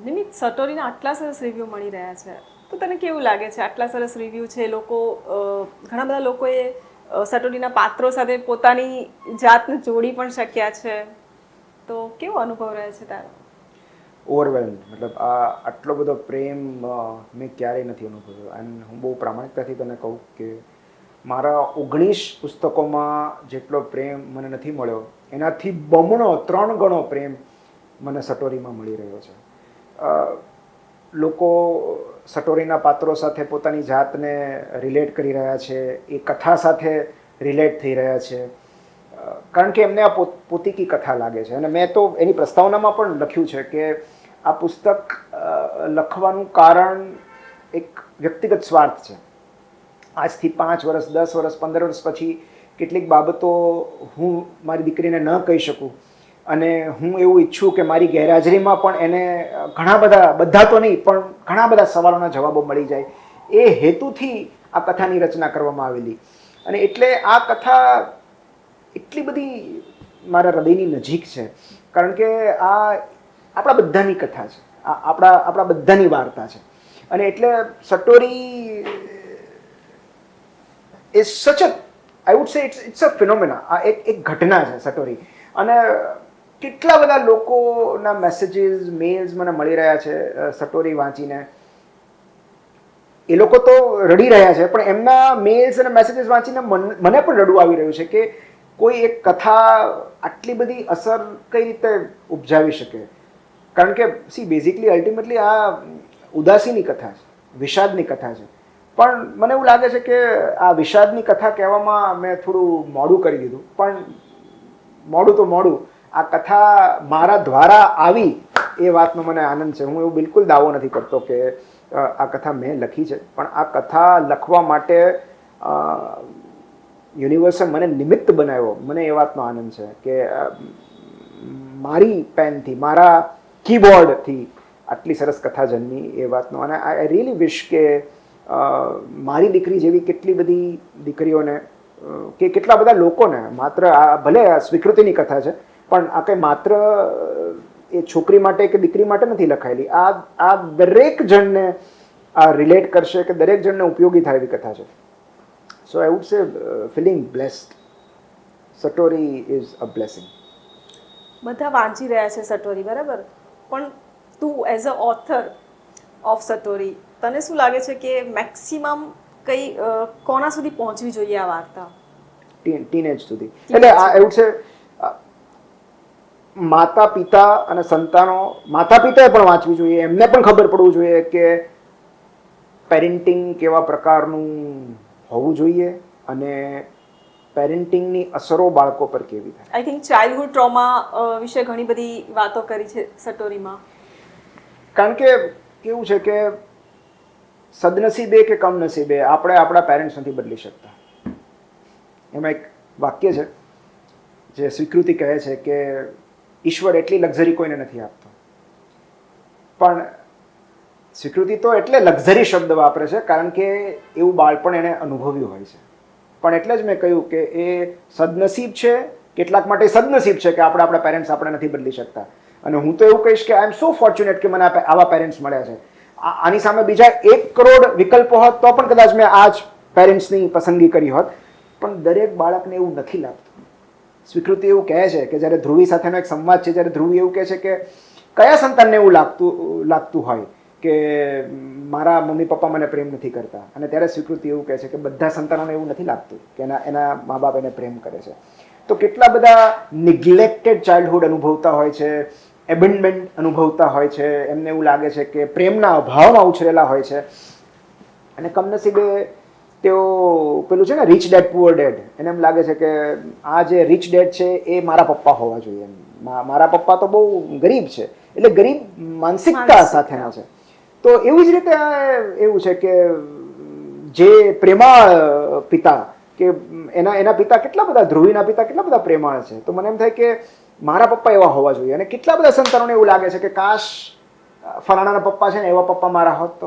નિમિત, સટોરીના આટલા સરસ રિવ્યૂ મળી રહ્યા છે, તો તને કેવું લાગે છે? આટલા સરસ રિવ્યૂ છે, લોકો ઘણા બધા લોકોએ સટોરીના પાત્રો સાથે પોતાની જાતને જોડી પણ શક્યા છે, તો કેવો અનુભવ રહે છે તારો? ઓવરવેલ્મ, મતલબ આ આટલો બધો પ્રેમ મેં ક્યારેય નથી અનુભવ્યો. એન્ડ હું બહુ પ્રામાણિકતાથી તને કહું કે મારા 19 પુસ્તકોમાં જેટલો પ્રેમ મને નથી મળ્યો એનાથી બમણો 3 ગણો પ્રેમ મને સટોરીમાં મળી રહ્યો છે. લોકો સટોરીના પાત્રો સાથે પોતાની જાતને રિલેટ કરી રહ્યા છે, એ કથા સાથે રિલેટ થઈ રહ્યા છે, કારણ કે એમને આ પોતીકી કથા લાગે છે. અને મેં તો એની પ્રસ્તાવનામાં પણ લખ્યું છે કે આ પુસ્તક લખવાનું કારણ એક વ્યક્તિગત સ્વાર્થ છે. આજથી 5 વર્ષ, 10 વર્ષ, 15 વર્ષ પછી કેટલીક બાબતો હું મારી દીકરીને ન કહી શકું, અને હું એવું ઈચ્છું કે મારી ગેરહાજરીમાં પણ એને બધા તો નહીં પણ ઘણા બધા સવાલોના જવાબો મળી જાય, એ હેતુથી આ કથાની રચના કરવામાં આવેલી. અને એટલે આ કથા એટલી બધી મારા હૃદયની નજીક છે, કારણ કે આ આપણા બધાની કથા છે, આપણા બધાની વાર્તા છે. અને એટલે satori is such a, I would say it's a phenomena. આ એક ઘટના છે સટોરી. અને કેટલા બધા લોકોના મેસેજીસ, મેલ્સ મને મળી રહ્યા છે સટોરી વાંચીને. એ લોકો તો રડી રહ્યા છે, પણ એમના મેલ્સ અને મેસેજીસ વાંચીને મને પણ રડવું આવી રહ્યું છે કે કોઈ એક કથા આટલી બધી અસર કઈ રીતે ઉપજાવી શકે. કારણ કે બેઝિકલી અલ્ટિમેટલી આ ઉદાસીની કથા છે, વિષાદની કથા છે. પણ મને એવું લાગે છે કે આ વિષાદની કથા કહેવામાં મેં થોડું મોડું કરી દીધું. પણ મોડું તો મોડું, આ કથા મારા દ્વારા આવી એ વાતનો મને આનંદ છે. હું એવું બિલકુલ દાવો નથી કરતો કે આ કથા મેં લખી છે, પણ આ કથા લખવા માટે યુનિવર્સે મને નિમિત્ત બનાવ્યો. મને એ વાતનો આનંદ છે કે મારી પેનથી, મારા કીબોર્ડથી આટલી સરસ કથા જન્મી એ વાતનો. અને આઈ રિયલી વિશ કે મારી દીકરી જેવી કેટલી બધી દીકરીઓને કે કેટલા બધા લોકોને, માત્ર આ ભલે આ સ્વીકૃતિની કથા છે, પણ આ કંઈ માત્ર એ છોકરી માટે કે દીકરી માટે નથી લખાયેલી. આ દરેક જણને આ રિલેટ કરશે, કે દરેક જણને ઉપયોગી થાય એવી કથા છે. So I would say feeling blessed. Satori is a blessing. બધા વાંચી રહ્યા છે સટોરી, બરાબર, પણ તું as a author of satori, તને શું લાગે છે કે મેક્સિમમ કોના સુધી પહોંચવી જોઈએ આ વાર્તા? ટીનેજ સુધી. એટલે આ એવું છે, માતા પિતા અને સંતાનો, માતા પિતાએ પણ વાંચવી જોઈએ. એમને પણ ખબર પડવું જોઈએ કે પેરેન્ટિંગ કેવા પ્રકારનું હોવું જોઈએ અને પેરેન્ટિંગની અસરો બાળકો પર કેવી થાય. આઈ થિંક ચાઇલ્ડહુડ ટ્રોમા વિશે ઘણી બધી વાતો કરી છે સટોરીમાં. કારણ કે કેવું છે કે સદનસીબે કે કમનસીબે આપણે આપણા પેરેન્ટ્સ નથી બદલી શકતા. એમાં એક વાક્ય છે જે સ્વીકૃતિ કહે છે કે ઈશ્વર એટલી લક્ઝરી કોઈને નથી આપતો. પણ સ્વીકૃતિ તો એટલે લક્ઝરી શબ્દ વાપરે છે કારણ કે એવું બાળપણ એને અનુભવ્યું હોય છે. પણ એટલે જ મેં કહ્યું કે એ સદનસીબ છે, કેટલાક માટે સદનસીબ છે કે આપણા પેરેન્ટ્સ આપણે નથી બદલી શકતા. અને હું તો એવું કહીશ કે આઈ એમ સો ફોર્ચ્યુનેટ કે મને આવા પેરેન્ટ્સ મળ્યા છે. આની સામે બીજા 1 કરોડ વિકલ્પો હોત તો પણ કદાચ મેં આ જ પેરેન્ટ્સની પસંદગી કરી હોત. પણ દરેક બાળકને એવું નથી લાગતું. સ્વીકૃતિ એવું કહે છે કે જ્યારે ધ્રુવી સાથેનો એક સંવાદ છે, જ્યારે ધ્રુવી એવું કહે છે કે કયા સંતાનને એવું લાગતું હોય કે મારા મમ્મી પપ્પા મને પ્રેમ નથી કરતા, અને ત્યારે સ્વીકૃતિ એવું કહે છે કે બધા સંતાનોને એવું નથી લાગતું કે એના મા બાપ એને પ્રેમ કરે છે. તો કેટલા બધા નિગ્લેક્ટેડ ચાઇલ્ડહુડ અનુભવતા હોય છે, એબન્ડમેન્ટ અનુભવતા હોય છે, એમને એવું લાગે છે કે પ્રેમના અભાવમાં ઉછરેલા હોય છે. અને કમનસીબે તેઓ પેલું છે ને રીચ ડેડ પુઅર ડેડ, એને એમ લાગે છે કે આ જે રીચ ડેડ છે એ મારા પપ્પા હોવા જોઈએ. મારા પપ્પા તો બહુ ગરીબ છે, એટલે ગરીબ માનસિકતા સાથેના છે. તો એવી જ રીતે એવું છે કે જે પ્રેમાળ પિતા કે એના પિતા કેટલા બધા, ધ્રુવીના પિતા કેટલા બધા પ્રેમાળ છે. તો મને એમ થાય કે મારા પપ્પા એવા હોવા જોઈએ. અને કેટલા બધા સંતાનોને એવું લાગે છે કે કાશ ફલાણાના પપ્પા છે ને એવા પપ્પા મારા હોત.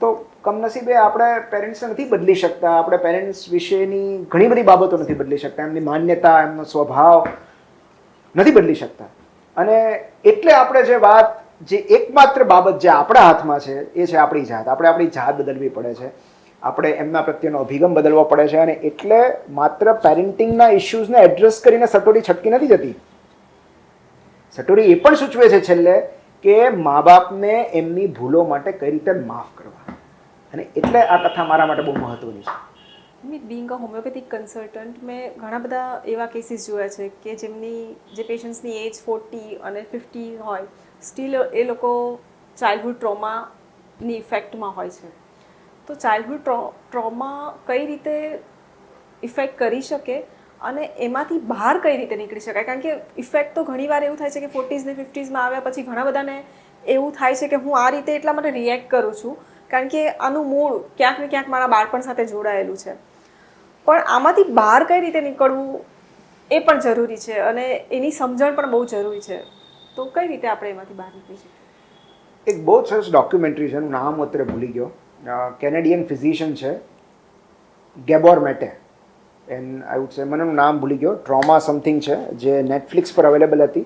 તો કમનસીબે આપણે પેરેન્ટ્સને નથી બદલી શકતા. આપણે પેરેન્ટ્સ વિશેની ઘણી બધી બાબતો નથી બદલી શકતા. એમની માન્યતા, એમનો સ્વભાવ નથી બદલી શકતા. અને એટલે આપણે જે વાત જે એકમાત્ર બાબત જે આપણા હાથમાં છે એ છે આપણી જાત. આપણે આપણી જાત બદલવી પડે છે, આપણે એમના પ્રત્યેનો અભિગમ બદલવો પડે છે. અને એટલે માત્ર પેરેન્ટિંગના ઇશ્યુઝને એડ્રેસ કરીને સટોરી છટકી નથી જતી. સટોરી એ પણ સૂચવે છે છેલ્લે કે મા બાપને એમની ભૂલો માટે કઈ રીતે માફ કરવા. અને એટલે આ કથા મારા માટે બહુ મહત્વની છે. બીંગ અ હોમિયોપેથિક કન્સલ્ટન્ટ મેં ઘણા બધા એવા કેસીસ જોયા છે કે જે પેશન્ટ્સની એજ 40 અને 50 હોય, સ્ટીલ એ લોકો ચાઇલ્ડહુડ ટ્રોમાની ઇફેક્ટમાં હોય છે. તો ચાઇલ્ડહુડ ટ્રોમા કઈ રીતે ઇફેક્ટ કરી શકે અને એમાંથી બહાર કઈ રીતે નીકળી શકાય? કારણ કે ઇફેક્ટ તો ઘણીવાર એવું થાય છે કે 40s ને 50sમાં આવ્યા પછી ઘણા બધાને એવું થાય છે કે હું આ રીતે એટલા માટે રિએક્ટ કરું છું કારણ કે આનું મૂળ ક્યાંક ને ક્યાંક મારા બાળપણ સાથે જોડાયેલું છે. પણ આમાંથી બહાર કઈ રીતે નીકળવું એ પણ જરૂરી છે અને એની સમજણ પણ બહુ જરૂરી છે. તો કઈ રીતે આપણે એમાંથી બહાર નીકળી શકીએ? એક બહુ સરસ ડોક્યુમેન્ટરી છે, એનું નામ અત્યારે ભૂલી ગયો. કેનેડિયન ફિઝિશિયન છે ગેબોર મેટે, આઈ વુડ સે, મને એનું નામ ભૂલી ગયો. ટ્રોમા સમથિંગ છે, જે નેટફ્લિક્સ પર અવેલેબલ હતી.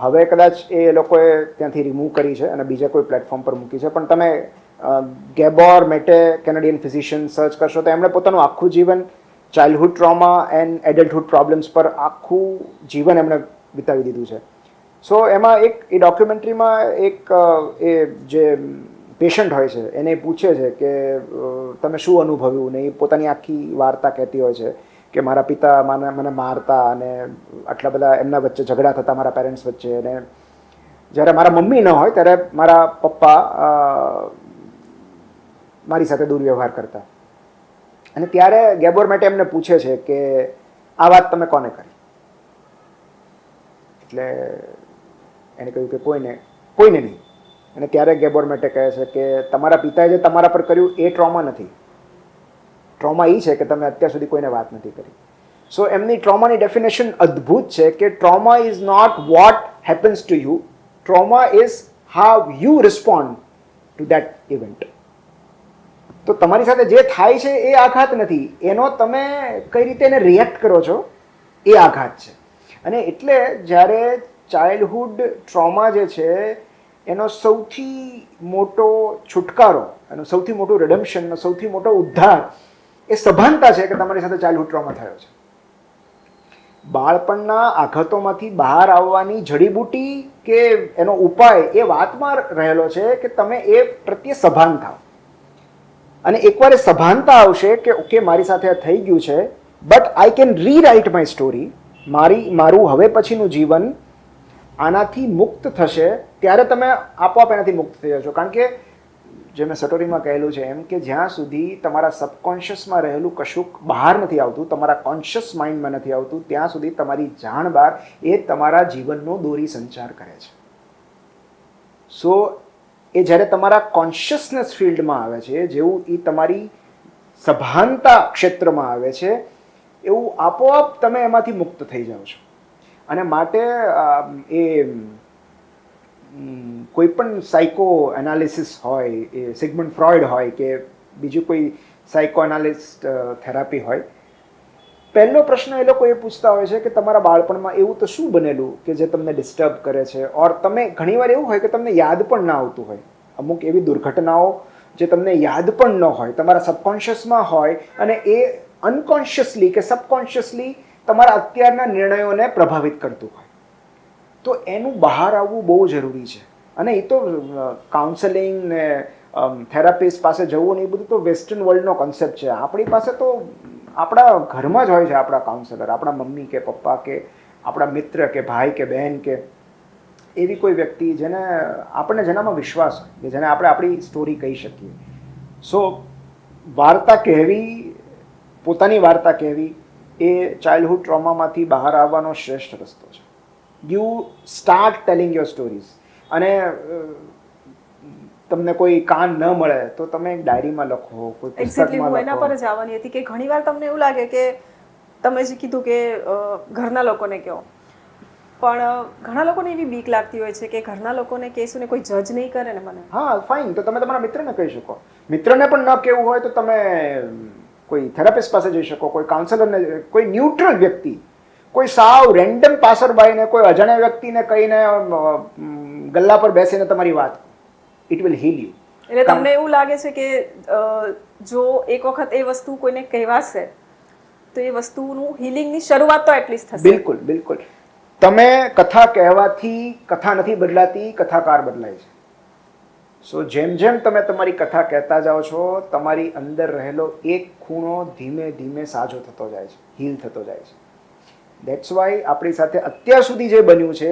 હવે કદાચ એ લોકોએ ત્યાંથી રિમૂવ કરી છે અને બીજા કોઈ પ્લેટફોર્મ પર મૂકી છે. પણ તમે ગેબોર મેટે કેનેડિયન ફિઝિશિયન સર્ચ કરશો તો એમણે પોતાનું આખું જીવન ચાઇલ્ડહુડ ટ્રોમા એન્ડ એડલ્ટહુડ પ્રોબ્લેમ્સ પર આખું જીવન એમણે વિતાવી દીધું છે. સો એમાં એ ડોક્યુમેન્ટરીમાં એક એ જે પેશન્ટ હોય છે એને પૂછે છે કે તમે શું અનુભવ્યું, ને એ પોતાની આખી વાર્તા કહેતી હોય છે કે મારા પિતા મને મારતા અને આટલા બધા એમના વચ્ચે ઝઘડા થતા મારા પેરેન્ટ્સ વચ્ચે. અને જ્યારે મારા મમ્મી ન હોય ત્યારે મારા પપ્પા મારી સાથે દુર્વ્યવહાર કરતા. અને ત્યારે ગેબોર મેટે એમને પૂછે છે કે આ વાત તમે કોને કરી? એટલે એને કહ્યું કે કોઈને નહીં. અને ત્યારે ગેબોર મેટે કહે છે કે તમારા પિતાએ જે તમારા પર કર્યું એ ટ્રોમા નથી. ટ્રોમા એ છે કે તમે અત્યાર સુધી કોઈને વાત નથી કરી. સો એમની ટ્રોમાની ડેફિનેશન અદ્ભુત છે કે trauma is not what happens to you, trauma is how you respond to that event. તો તમારી સાથે જે થાય છે એ આઘાત નથી, એનો તમે કઈ રીતે એને રિએક્ટ કરો છો એ આઘાત છે. અને એટલે જ્યારે ચાઇલ્ડહુડ ટ્રોમા જે છે એનો સૌથી મોટો છુટકારો, એનો સૌથી મોટું રિડમ્પશન, સૌથી મોટો ઉદ્ધાર એ સભાનતા છે કે તમારી સાથે ચાઇલ્ડહુડ ટ્રોમા થયો છે. બાળપણના આઘાતોમાંથી બહાર આવવાની જડીબુટી કે એનો ઉપાય એ વાતમાં રહેલો છે કે તમે એ પ્રત્યે સભાન થાવ. અને એકવાર એ સભાનતા આવશે કે ઓકે મારી સાથે આ થઈ ગયું છે, but I can rewrite my story, મારું હવે પછીનું જીવન આનાથી મુક્ત થશે, ત્યારે તમે આપોઆપ એનાથી મુક્ત થઈ જશો. કારણ કે જે મેં સટોરીમાં કહેલું છે એમ કે જ્યાં સુધી તમારા સબકોન્શિયસમાં રહેલું કશુંક બહાર નથી આવતું, તમારા કોન્શિયસ માઇન્ડમાં નથી આવતું, ત્યાં સુધી તમારી જાણ બહાર એ તમારા જીવનનો દોરી સંચાર કરે છે. સો એ જ્યારે તમારા કોન્શિયસનેસ ફિલ્ડમાં આવે છે, જેવું એ તમારી સભાનતા ક્ષેત્રમાં આવે છે, એવું આપોઆપ તમે એમાંથી મુક્ત થઈ જાઓ છો. અને માટે એ કોઈ પણ સાયકો એનાલિસિસ હોય, એ સિગમન્ડ ફ્રોઇડ હોય કે બીજું કોઈ સાયકો એનાલિસ્ટ થેરાપી હોય, પહેલો પ્રશ્ન એ લોકો એ પૂછતા હોય છે કે તમારા બાળપણમાં એવું તો શું બનેલું કે જે તમને ડિસ્ટર્બ કરે છે? ઓર તમે ઘણીવાર એવું હોય કે તમને યાદ પણ ના આવતું હોય, અમુક એવી દુર્ઘટનાઓ જે તમને યાદ પણ ન હોય, તમારા સબકોન્શિયસમાં હોય અને એ અનકોન્શિયસલી કે સબકોન્શિયસલી તમારા અત્યારના નિર્ણયોને પ્રભાવિત કરતું હોય. તો એનું બહાર આવવું બહુ જરૂરી છે. અને એ તો કાઉન્સેલિંગ ને થેરાપિસ્ટ પાસે જવું ને એ બધું તો વેસ્ટર્ન વર્લ્ડનો કોન્સેપ્ટ છે. આપણી પાસે તો આપણા ઘરમાં જ હોય છે આપણા કાઉન્સેલર, આપણા મમ્મી કે પપ્પા કે આપણા મિત્ર કે ભાઈ કે બહેન કે એવી કોઈ વ્યક્તિ જેને આપણને જેનામાં વિશ્વાસ હોય, કે જેને આપણે આપણી સ્ટોરી કહી શકીએ. સો વાર્તા કહેવી, પોતાની વાર્તા કહેવી એ ચાઇલ્ડહુડ ટ્રોમામાંથી બહાર આવવાનો શ્રેષ્ઠ રસ્તો છે. You start telling your stories. અને તમને કોઈ કાન ન મળે તો તમે એક ડાયરીમાં લખો, કોઈ પુસ્તકમાં લખો. એના પર જ આવવાની હતી કે ઘણીવાર તમને એવું લાગે કે તમે જે કીધું કે ઘરના લોકોને કહો, પણ ઘણા લોકોને એવી બીક લાગતી હોય છે કે ઘરના લોકોને કહેશું ને કોઈ જજ નહીં કરે ને મને. હા ફાઇન, તો તમે તમારા મિત્રને કહી શકો. મિત્રને પણ ન કહેવું હોય તો તમે કોઈ થેરાપિસ્ટ પાસે જઈ શકો, કોઈ કાઉન્સેલરને, કોઈ ન્યુટ્રલ વ્યક્તિ, કોઈ સાવ રેન્ડમ પાસરબાઈને, કોઈ અજાણ્યા વ્યક્તિને કહીને ગલ્લા પર બેસીને તમારી વાત, ઇટ વિલ હીલ યુ. એટલે તમને એવું લાગે છે કે જો એક વખત એ વસ્તુ કોઈને કહેવાશે તો એ વસ્તુનું હિલિંગની શરૂઆત તો એટલીસ્ટ થશે. બિલકુલ બિલકુલ. તમે કથા કહેવાથી કથા નથી બદલાતી, કથાકાર બદલાય છે. સો જેમ જેમ તમે તમારી કથા કહેતા જાઓ છો, તમારી અંદર રહેલો એક ખૂણો ધીમે ધીમે સાજો થતો જાય છે, હીલ થતો જાય છે. દેટ્સ વાય આપણી સાથે અત્યાર સુધી જે બન્યું છે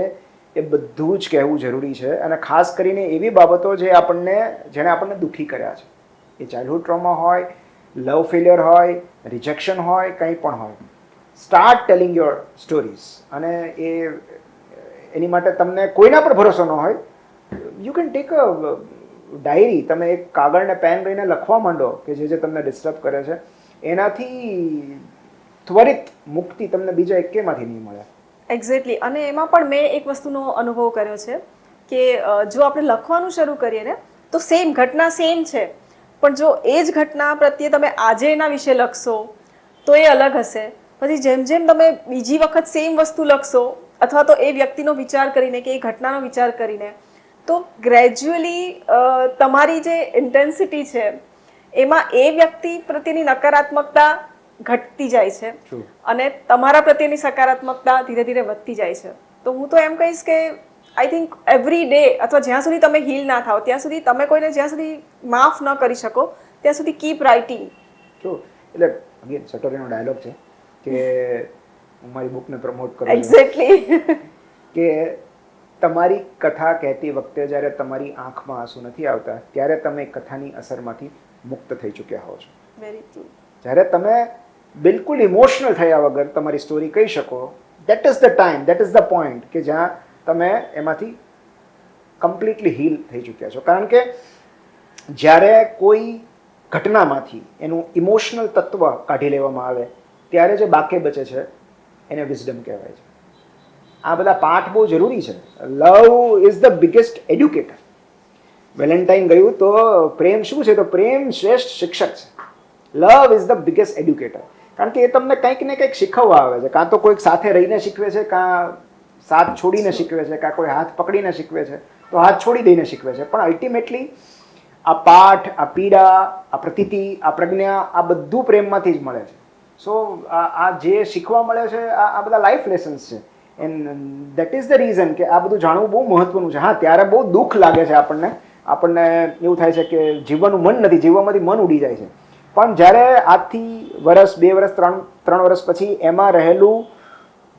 એ બધું જ કહેવું જરૂરી છે. અને ખાસ કરીને એવી બાબતો જેણે આપણને દુઃખી કર્યા છે, એ ચાઇલ્ડહુડ ટ્રોમા હોય, લવ ફેલિયર હોય, રિજેક્શન હોય, કંઈ પણ હોય. Start telling your stories. અને એની માટે તમને કોઈના પર ભરોસો ન હોય, you can take a diary. તમે એક કાગળ ને પેન લઈને લખવા માંડો કે જે તમને ડિસ્ટર્બ કરે છે. એનાથી ત્વરિત મુક્તિ તમને બીજા એકેયમાંથી નહીં મળે. એક્ઝેક્ટલી. અને એમાં પણ મેં એક વસ્તુનો અનુભવ કર્યો છે કે જો આપણે લખવાનું શરૂ કરીએ ને તો સેમ ઘટના સેમ છે, પણ જો એ જ ઘટના પ્રત્યે તમે આજે એના વિશે લખશો તો એ અલગ હશે. પછી જેમ જેમ તમે બીજી વખત સેમ વસ્તુ લખશો અથવા તો એ વ્યક્તિનો વિચાર કરીને કે એ ઘટનાનો વિચાર કરીને, તો ગ્રેજ્યુઅલી તમારી જે ઇન્ટેન્સિટી છે એમાં એ વ્યક્તિ પ્રત્યેની નકારાત્મકતા ઘટતી જાય છે અને તમારા પ્રત્યેની સકારાત્મકતા ધીરે ધીરે વધતી જાય છે. તો હું તો એમ કહીશ કે આઈ થિંક એવરી ડે અથવા જ્યાં સુધી તમે હીલ ના થાઓ ત્યાં સુધી, તમે કોઈને જ્યાં સુધી માફ ન કરી શકો ત્યાં સુધી કીપ રાઇટિંગ. જો એટલે અગેન સટોરીનો ડાયલોગ છે કે હું મારી બુકને પ્રમોટ કરું છું. એક્ઝેક્ટલી. કે તમારી કથા કહેતી વખતે જ્યારે તમારી આંખમાં આંસુ નથી આવતા ત્યારે તમે કથાની અસરમાંથી મુક્ત થઈ ચૂક્યા હો છો. Very true. જ્યારે તમે બિલકુલ ઇમોશનલ થયા વગર તમારી સ્ટોરી કહી શકો, that is the time, that is the point કે જ્યાં તમે એમાંથી કમ્પ્લીટલી હીલ થઈ ચૂક્યા છો. કારણ કે જ્યારે કોઈ ઘટનામાંથી એનું ઇમોશનલ તત્વ કાઢી લેવામાં આવે ત્યારે જે બાકી બચે છે એને વિઝડમ કહેવાય છે. આ બધા પાઠ બહુ જરૂરી છે. Love is the biggest educator. Valentine ગયું તો પ્રેમ શું છે? તો પ્રેમ શ્રેષ્ઠ શિક્ષક છે. Love is the biggest educator. કારણ કે એ તમને કંઈક ને કંઈક શીખવવા આવે છે. કાં તો કોઈક સાથે રહીને શીખવે છે, કાં સાથ છોડીને શીખવે છે, કાં કોઈ હાથ પકડીને શીખવે છે તો હાથ છોડી દઈને શીખવે છે. પણ અલ્ટિમેટલી આ પાઠ, આ પીડા, આ પ્રતીતિ, આ પ્રજ્ઞા, આ બધું પ્રેમમાંથી જ મળે છે. સો આ જે શીખવા મળે છે આ બધા લાઈફ લેસન્સ છે. And that is the reason કે આ બધું જાણવું બહુ મહત્વનું છે. હા, ત્યારે બહુ દુઃખ લાગે છે આપણને એવું થાય છે કે જીવવાનું મન નથી, જીવવામાંથી મન ઉડી જાય છે. પણ જ્યારે આજથી વર્ષ, 2 વર્ષ, 3 વર્ષ પછી એમાં રહેલું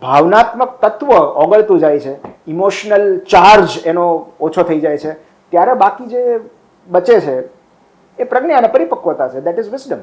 ભાવનાત્મક તત્વ ઓગળતું જાય છે, ઇમોશનલ ચાર્જ એનો ઓછો થઈ જાય છે, ત્યારે બાકી જે બચે છે એ પ્રજ્ઞા અને પરિપક્વતા છે. That is wisdom.